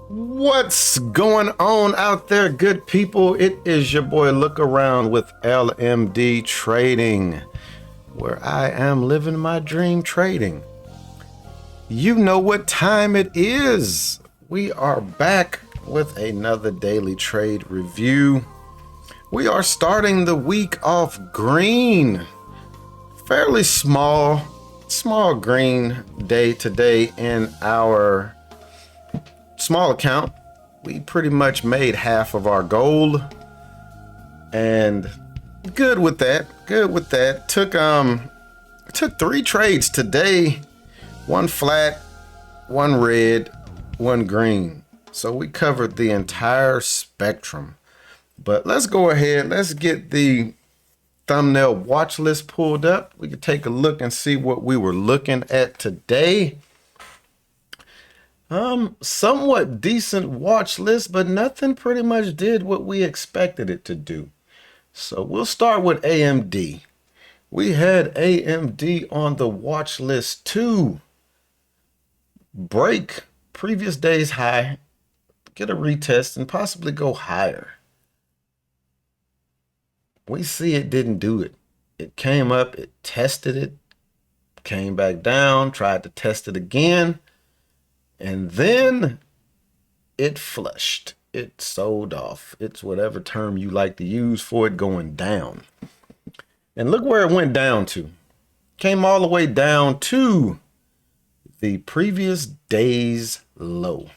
What's going on out there, good people? It is your boy Look Around with LMD Trading, where I am living my dream trading. You know what time it is. We are back with another daily trade review. We are starting the week off green. Fairly small green day today in our small account. We pretty much made half of our goal, and good with that. Took 3 trades today, 1 flat, 1 red, 1 green. So we covered the entire spectrum. But let's go ahead, let's get the thumbnail watch list pulled up. We can take a look and see what we were looking at today. Somewhat decent watch list, but nothing pretty much did what we expected it to do. So we'll start with AMD. We had AMD on the watch list to break previous day's high, get a retest, and possibly go higher. We see it didn't do it. It came up, it tested it, came back down, tried to test it again. And then it flushed. It sold off. It's whatever term you like to use for it going down. And look where it went down to. Came all the way down to the previous day's low.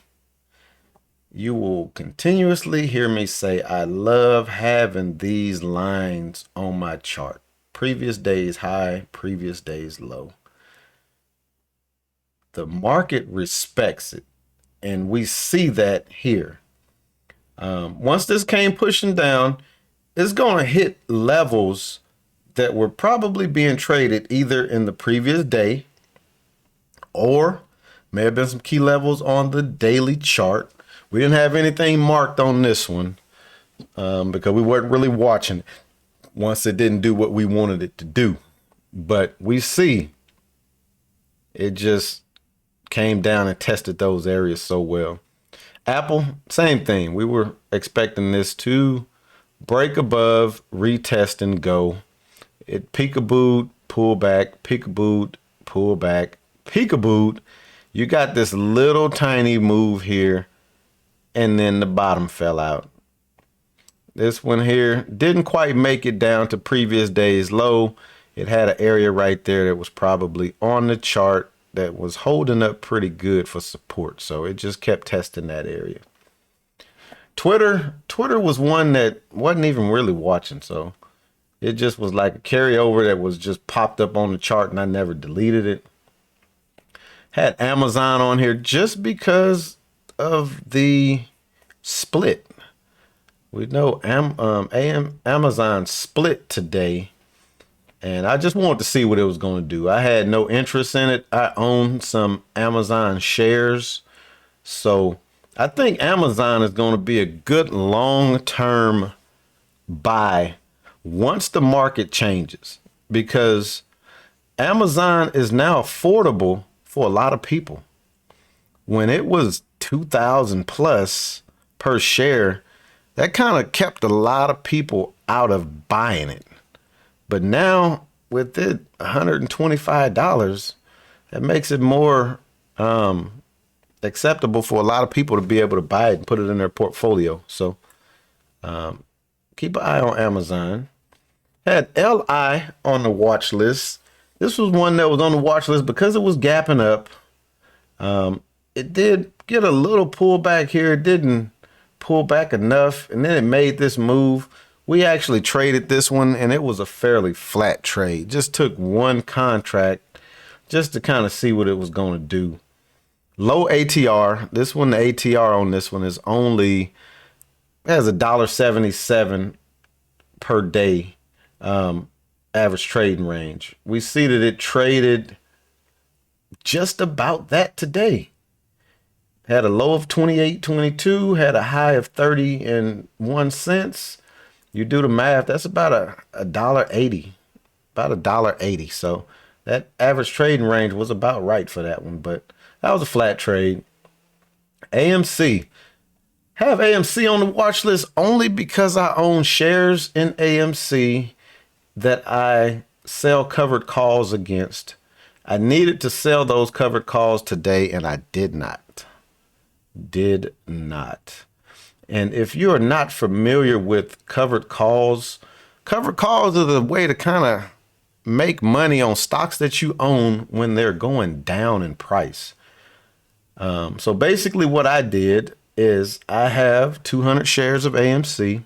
You will continuously hear me say, I love having these lines on my chart. Previous day's high, previous day's low. The market respects it, and we see that here. Once this came pushing down, it's going to hit levels that were probably being traded either in the previous day or may have been some key levels on the daily chart. We didn't have anything marked on this one because we weren't really watching it once it didn't do what we wanted it to do. But we see it just came down and tested those areas so well. Apple, same thing. We were expecting this to break above, retest, and go. It peekabooed, pull back, peekabooed, pull back, peekabooed. You got this little tiny move here, and then the bottom fell out. This one here didn't quite make it down to previous day's low. It had an area right there that was probably on the chart that was holding up pretty good for support. So it just kept testing that area. Twitter was one that wasn't even really watching. So it just was like a carryover that was just popped up on the chart and I never deleted it. Had Amazon on here just because of the split. We know Amazon split today. And I just wanted to see what it was going to do. I had no interest in it. I own some Amazon shares. So I think Amazon is going to be a good long-term buy once the market changes, because Amazon is now affordable for a lot of people. When it was 2,000 plus per share, that kind of kept a lot of people out of buying it. But now with it $125, that makes it more acceptable for a lot of people to be able to buy it and put it in their portfolio. So keep an eye on Amazon. Had LI on the watch list. This was one that was on the watch list because it was gapping up. It did get a little pullback here. It didn't pull back enough, and then it made this move. We actually traded this one, and it was a fairly flat trade. Just took 1 contract just to kind of see what it was going to do. Low ATR. This one, the ATR on this one is only, has $1.77 per day average trading range. We see that it traded just about that today. Had a low of 28.22, had a high of 30.01 cents. You do the math, that's about a $1.80, about $1.80. So that average trading range was about right for that one, but that was a flat trade. AMC. Have AMC on the watch list only because I own shares in AMC that I sell covered calls against. I needed to sell those covered calls today, and I did not. Did not. And if you are not familiar with covered calls are the way to kind of make money on stocks that you own when they're going down in price. So basically what I did is I have 200 shares of AMC,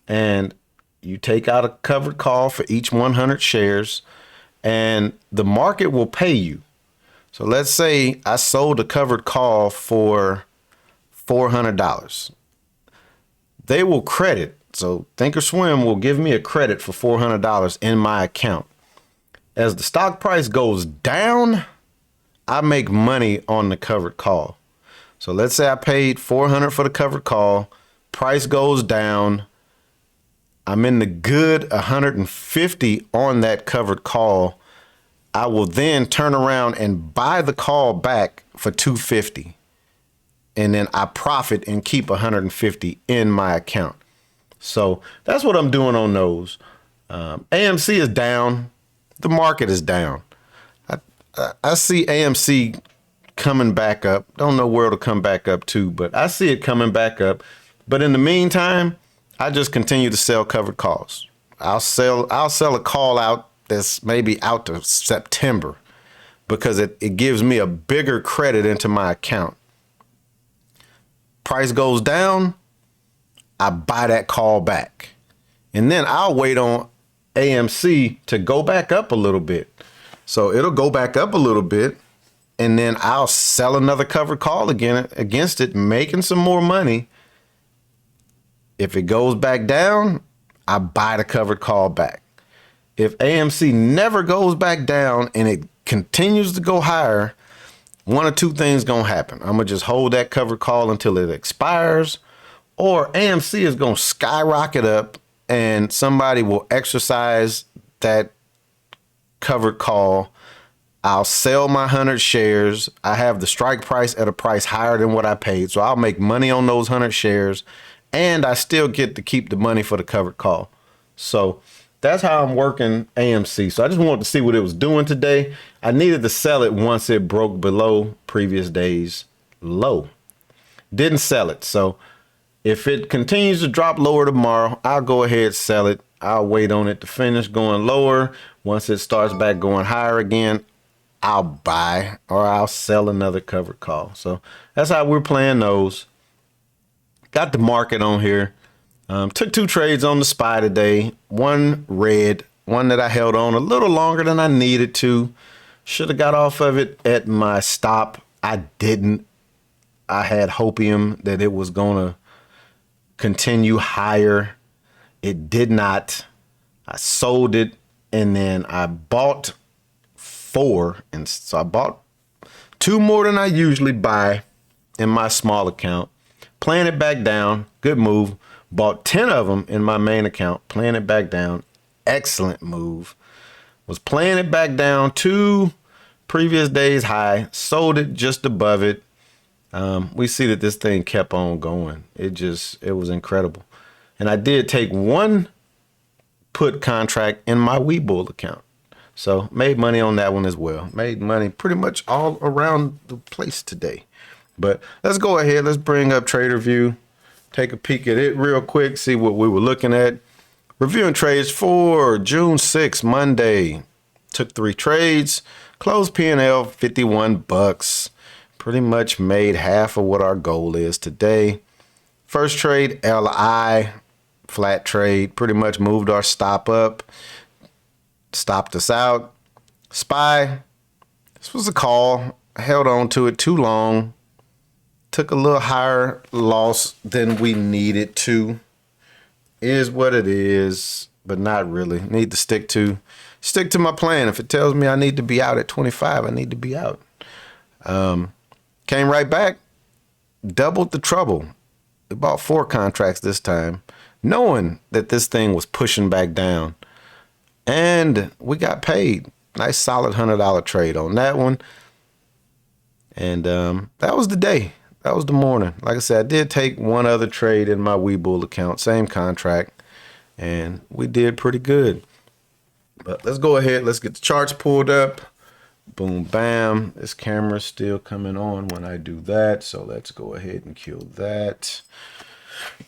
and you take out a covered call for each 100 shares, and the market will pay you. So let's say I sold a covered call for $400. They will credit. So Thinkorswim will give me a credit for $400 in my account. As the stock price goes down, I make money on the covered call. So let's say I paid $400 for the covered call. Price goes down. I'm in the good 150 on that covered call. I will then turn around and buy the call back for $250. And then I profit and keep 150 in my account. So that's what I'm doing on those. AMC is down. The market is down. I see AMC coming back up. Don't know where it'll come back up to, but I see it coming back up. But in the meantime, I just continue to sell covered calls. I'll sell a call out that's maybe out to September because it gives me a bigger credit into my account. Price goes down, I buy that call back. And then I'll wait on AMC to go back up a little bit. So it'll go back up a little bit, and then I'll sell another covered call again against it, making some more money. If it goes back down, I buy the covered call back. If AMC never goes back down and it continues to go higher, one or two things gonna happen. I'm gonna just hold that covered call until it expires, or AMC is gonna skyrocket up and somebody will exercise that covered call. I'll sell my 100 shares. I have the strike price at a price higher than what I paid. So I'll make money on those 100 shares, and I still get to keep the money for the covered call. So that's how I'm working AMC. So I just wanted to see what it was doing today. I needed to sell it once it broke below previous day's low. Didn't sell it. So if it continues to drop lower tomorrow, I'll go ahead, sell it. I'll wait on it to finish going lower. Once it starts back going higher again, I'll buy or I'll sell another covered call. So that's how we're playing those. Got the market on here. Took 2 trades on the SPY today. One red, one that I held on a little longer than I needed to. Should have got off of it at my stop. I didn't. I had hopium that it was going to continue higher. It did not. I sold it, and then I bought 4. And so I bought 2 more than I usually buy in my small account. Playing it back down. Good move. Bought 10 of them in my main account. Playing it back down. Excellent move. Was playing it back down to previous day's high. Sold it just above it. We see that this thing kept on going. It was incredible. And I did take 1 put contract in my Webull account. So made money on that one as well. Made money pretty much all around the place today. But let's go ahead. Let's bring up TRADERVUE. Take a peek at it real quick. See what we were looking at. Reviewing trades for June 6th, Monday. Took 3 trades. Closed P&L $51. Pretty much made half of what our goal is today. First trade, LI. Flat trade. Pretty much moved our stop up. Stopped us out. SPY. This was a call. I held on to it too long. Took a little higher loss than we needed to. Is what it is, but not really. Need to stick to my plan. If it tells me I need to be out at 25, I need to be out. Came right back, doubled the trouble. We bought 4 contracts this time, knowing that this thing was pushing back down. And we got paid. Nice solid $100 trade on that one. And that was the day. that was the morning. Like I said, I did take one other trade in my Webull account, same contract, and we did pretty good. But let's go ahead. Let's get the charts pulled up. Boom, bam. This camera's still coming on when I do that. So let's go ahead and kill that.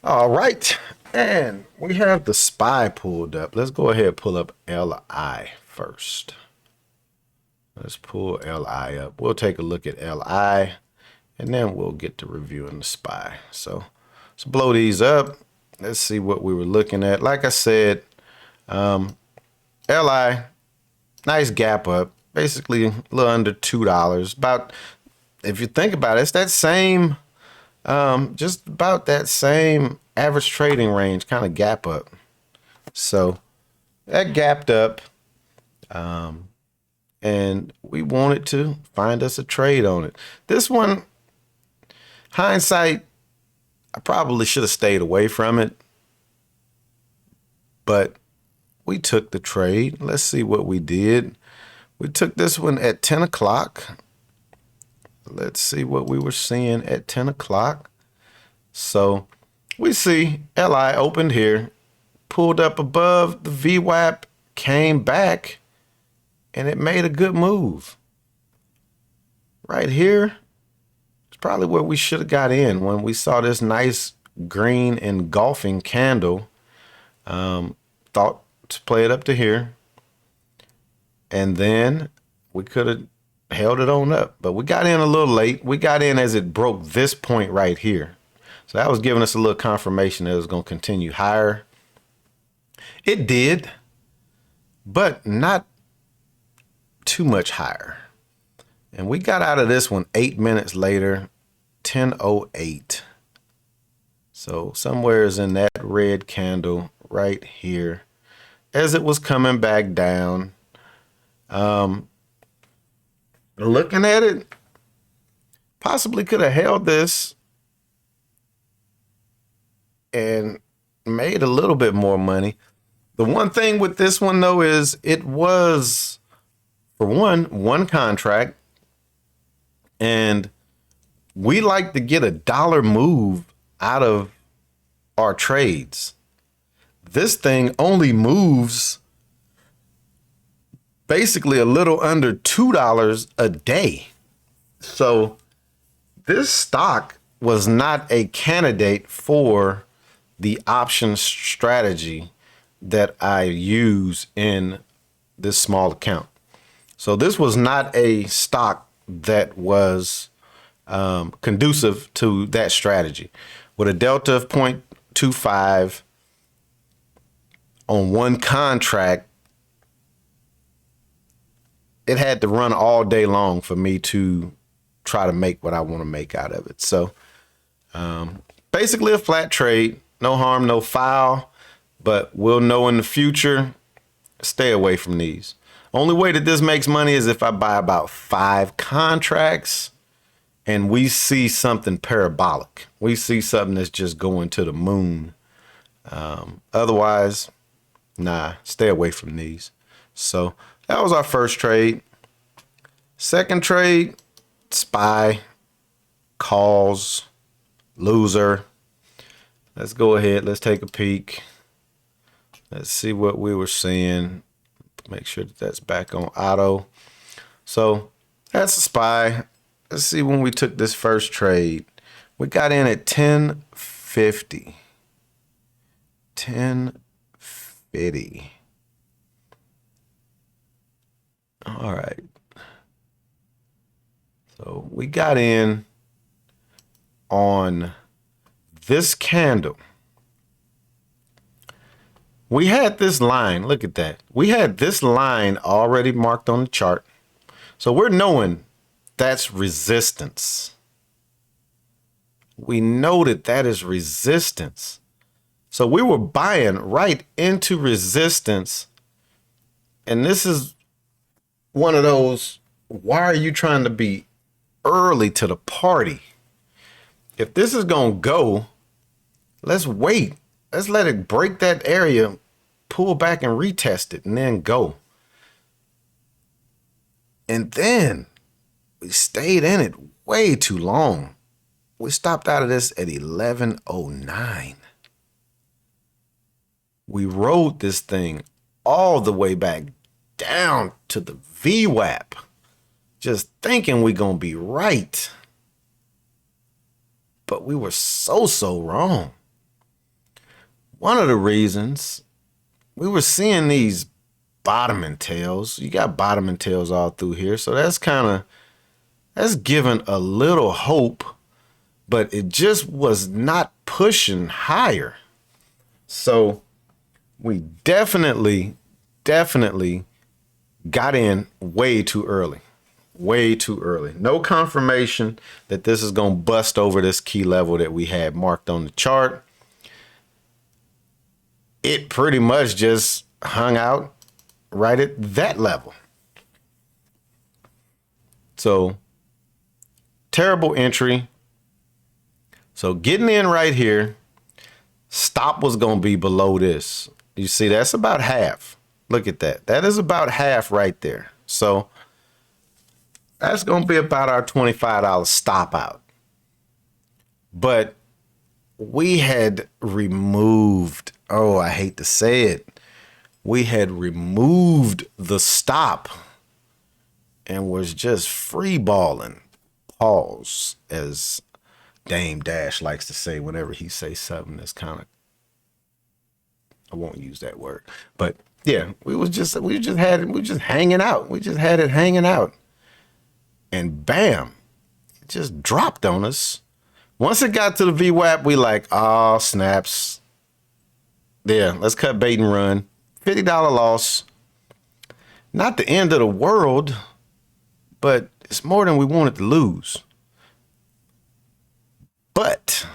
All right. And we have the SPY pulled up. Let's go ahead and pull up LI first. Let's pull LI up. We'll take a look at LI and then we'll get to reviewing the SPY. So let's blow these up. Let's see what we were looking at. Like I said, LI, nice gap up. Basically a little under $2. About, if you think about it, it's that same, just about that same average trading range kind of gap up. So that gapped up, and we wanted to find us a trade on it. This one, hindsight, I probably should have stayed away from it, but we took the trade. Let's see what we did. We took this one at 10 o'clock. Let's see what we were seeing at 10 o'clock. So we see LI opened here, pulled up above the VWAP, came back, and it made a good move. Right here, it's probably where we should have got in when we saw this nice green engulfing candle. Thought to play it up to here. And then we could have held it on up, but we got in a little late. We got in as it broke this point right here. So that was giving us a little confirmation that it was going to continue higher. It did, but not too much higher. And we got out of this one 8 minutes later, 10:08. So somewhere is in that red candle right here as it was coming back down. Looking at it, possibly could have held this and made a little bit more money. The one thing with this one though is it was, for one contract, and we like to get a dollar move out of our trades. This thing only moves basically a little under $2 a day. So this stock was not a candidate for the option strategy that I use in this small account. So this was not a stock that was conducive to that strategy. With a delta of 0.25 on one contract, it had to run all day long for me to try to make what I want to make out of it. So basically a flat trade, no harm, no foul, but we'll know in the future, stay away from these. Only way that this makes money is if I buy about 5 contracts and we see something parabolic. We see something that's just going to the moon. Otherwise, nah, stay away from these. So that was our first trade. Second trade, SPY, calls, loser. Let's go ahead. Let's take a peek. Let's see what we were seeing. Make sure that that's back on auto. So that's a SPY. Let's see when we took this first trade. We got in at 10.50. 10.50. All right. So we got in on this candle. We had this line. Look at that. We had this line already marked on the chart. So we're knowing that's resistance. We know that that is resistance. So we were buying right into resistance. And this is one of those, why are you trying to be early to the party? If this is going to go, let's wait. Let's let it break that area, pull back and retest it, and then go. And then we stayed in it way too long. We stopped out of this at 1109. We rode this thing all the way back down to the VWAP, just thinking we're going to be right. But we were so wrong. One of the reasons we were seeing these bottoming tails, you got bottoming tails all through here. So that's given a little hope, but it just was not pushing higher. So we definitely got in way too early. Way too early. No confirmation that this is going to bust over this key level that we had marked on the chart. It pretty much just hung out right at that level. So terrible entry. So getting in right here, stop was going to be below this. You see, that's about half. Look at that. That is about half right there. So that's going to be about our $25 stop out. But we had removed, oh, I hate to say it, we had removed the stop and was just free balling. Pause, as Dame Dash likes to say whenever he says something that's kind of, I won't use that word, but yeah, we just hanging out. We just had it hanging out. And bam, it just dropped on us. Once it got to the VWAP, we like, oh, snaps. Yeah, let's cut bait and run. $50 loss. Not the end of the world, but it's more than we wanted to lose. But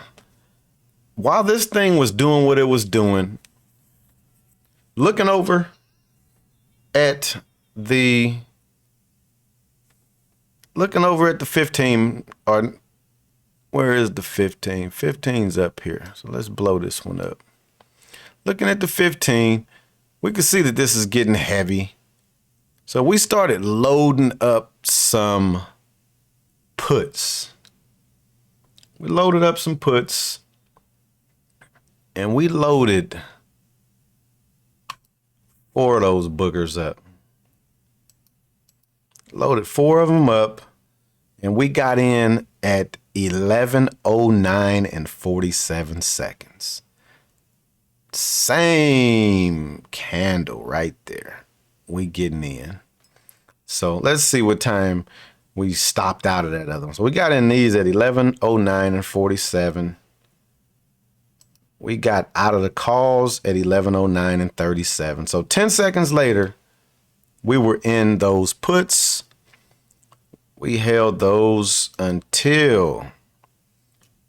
while this thing was doing what it was doing, looking over at the 15, or where is the 15? 15's up here. So let's blow this one up. Looking at the 15, we can see that this is getting heavy. So we started loading up some puts. We loaded up some puts, and we loaded 4 of those boogers up. Loaded 4 of them up, and we got in at 11:09 and 47 seconds. Same candle right there. We getting in. So let's see what time we stopped out of that other one. So we got in these at 11:09 and 47. We got out of the calls at 11:09 and 37. So 10 seconds later, we were in those puts. We held those until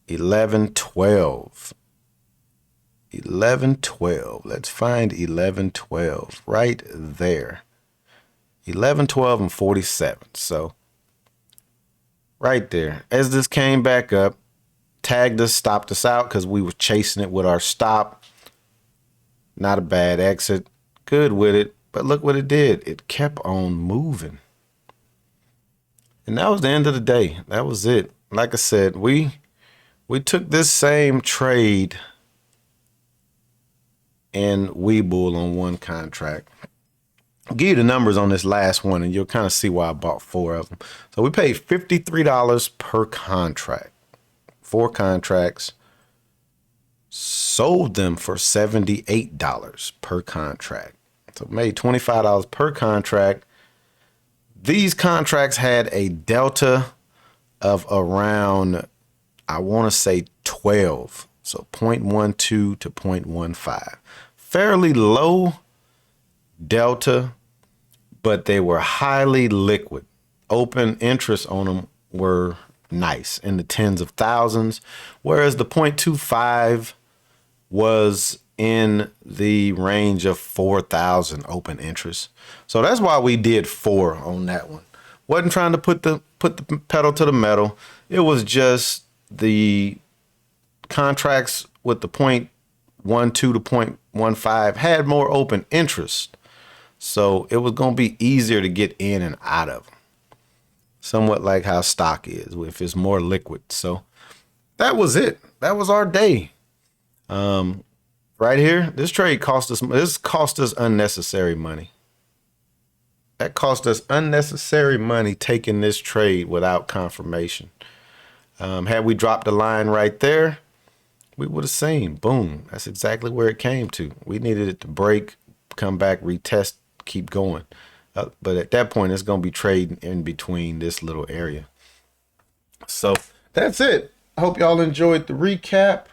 11:12. 11:12. Let's find 11:12 right there. 11:12 and 47. So right there, as this came back up, tagged us, stopped us out because we were chasing it with our stop. Not a bad exit. Good with it. But look what it did. It kept on moving. And that was the end of the day. That was it. Like I said, we took this same trade in Webull on one contract. I'll give you the numbers on this last one, and you'll kind of see why I bought 4 of them. So we paid $53 per contract. 4 contracts. Sold them for $78 per contract. So made $25 per contract. These contracts had a delta of around, I want to say 12. So 0.12 to 0.15. Fairly low delta, but they were highly liquid. Open interest on them were nice, in the tens of thousands, whereas the 0.25 was in the range of 4,000 open interest. So that's why we did 4 on that one. Wasn't trying to put the pedal to the metal. It was just the contracts with the 0.12 to 0.15 had more open interest. So it was going to be easier to get in and out of them. Somewhat like how stock is, if it's more liquid. So that was it. That was our day. Right here, this trade cost us. This cost us unnecessary money. That cost us unnecessary money taking this trade without confirmation. Had we dropped the line right there, we would have seen, boom, that's exactly where it came to. We needed it to break, come back, retest, keep going. But at that point, it's going to be trading in between this little area. So that's it. I hope y'all enjoyed the recap.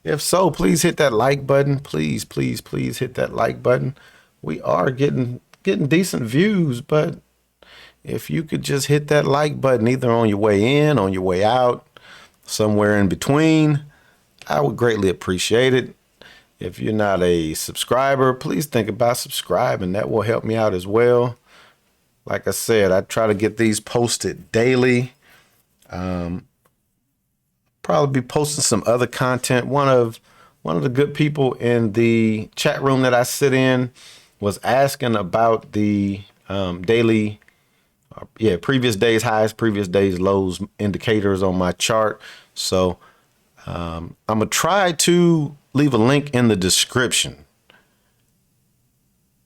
If so, please hit that like button. Please, please, please hit that like button. We are getting decent views, but if you could just hit that like button, either on your way in, on your way out, somewhere in between, I would greatly appreciate it. If you're not a subscriber, please think about subscribing. That will help me out as well. Like I said, I try to get these posted daily. Probably be posting some other content. One of the good people in the chat room that I sit in was asking about the daily, previous days highs, previous days lows indicators on my chart. So I'm gonna try to leave a link in the description.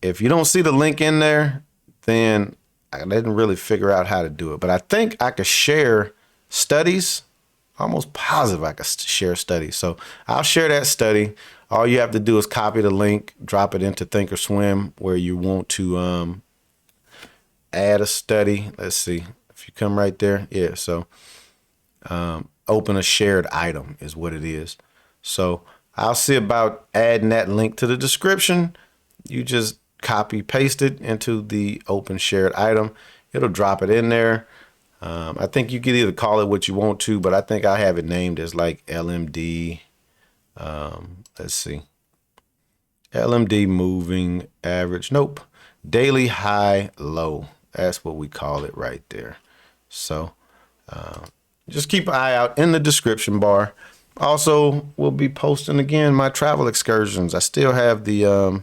If you don't see the link in there, then I didn't really figure out how to do it. But I think I could share studies. Almost positive I could share studies. So I'll share that study. All you have to do is copy the link, drop it into Thinkorswim where you want to add a study. Let's see if you come right there. Yeah. So open a shared item is what it is. So I'll see about adding that link to the description. You just copy paste it into the open shared item. It'll drop it in there. I think you could either call it what you want to, but I think I have it named as like LMD. Let's see. LMD moving average. Nope. Daily high low. That's what we call it right there. So just keep an eye out in the description bar. Also, we'll be posting again my travel excursions. I still have the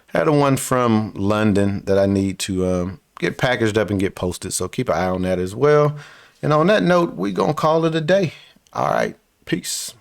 had a one from London that I need to get packaged up and get posted. So keep an eye on that as well. And on that note, we're going to call it a day. All right. Peace.